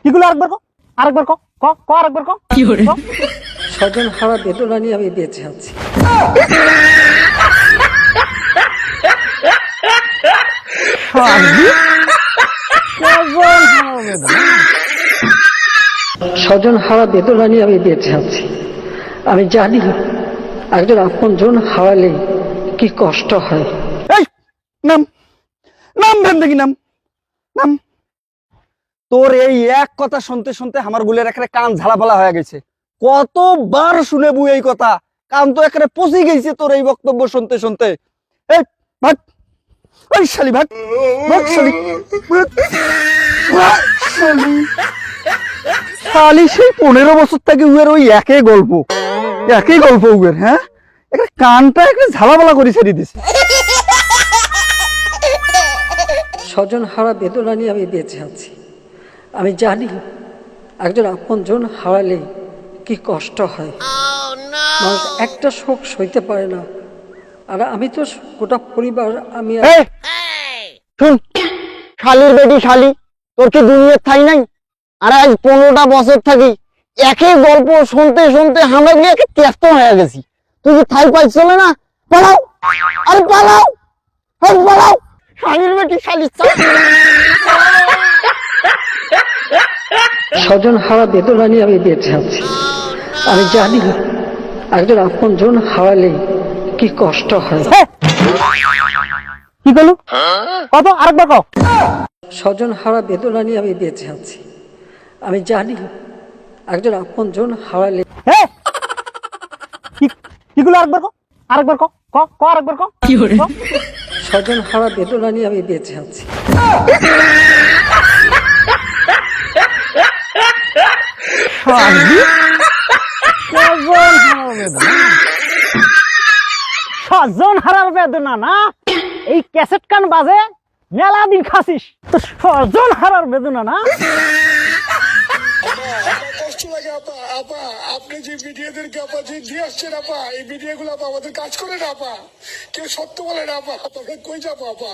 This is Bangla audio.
কিগুলো আরেকবার কো, আরেকবার কো, ক আরেকবার কো। কি হরে স্বজন হারা বেদনা নিয়ে আমি বেঁচে আছি। স্বজন হারা বেদনা নিয়ে আমি বেঁচে আছি। আমি জানি একজন আপন জন হারালে কি কষ্ট হয়। এই নাম নাম ভেন দেখি নাম নাম। তোর এই এক কথা শুনতে শুনতে আমার গুলের এখানে কান ঝালাপালা হয়ে গেছে। কতবার শুনে বুই এই কথা, কান তো এখানে পচে গেছে তোর এই বক্তব্য শুনতে শুনতে। এই ভাগ, ওই শালি ভাগ, ভাগ শালি, ভাগ শালি। শালি সেই 15 বছর থেকে উয়ের ওই একই গল্প উয়ের। হ্যাঁ, একটা কানটা একটা ঝালাপালা করে ছেড়ে দিছে। স্বজন হারা বেদনা নিয়ে আমি বেঁচে আছি। আমি জানি একজন আপন জন হারালে কি কষ্ট হয়। মানুষ একটা শোক সইতে পারে না, আর আমি তো গোটা পরিবার। আমি শুন, শালির বেটি শালি, তোর কি দুনিয়ার ঠাই নাই? আর আজ 15টা বছর থাকি একই গল্প শুনতে শুনতে আমরা গিয়ে ত্যক্ত হয়ে গেছি। তুই কি ঠাই পাইছিল না? পালাও, আরে পালাও, পালাও, শালির বেটি শালি। স্বজন হারা বেদনা নিয়ে আমি বেঁচে আছি। আমি জানি একজন আপন জন হারালে কি কষ্ট হয়। কি বলো? কত আরেকবার কও। স্বজন হারা বেদনা নিয়ে আমি বেঁচে আছি। আমি জানি একজন আপন জন হারালে। কিগুলো আরেকবার কও, আরেকবার কও, আরেকবার কও। কি হরে স্বজন হারা বেদনা নিয়ে আমি বেঁচে আছি। স্বজন হারার বেদনা না, এই ক্যাসেট কান বাজে মেলা দিন খাসিস তো স্বজন হারার বেদনা না। কষ্ট লাগে আপা। আপা আপনি যে ভিডিওদেরকে আপা যে দিয়ে আসছেন আপা, এই ভিডিও গুলো আপা আমাদের কাজ করে না আপা। কেউ সত্য বলে না আপা। আপনাকে কই যাবো আপা।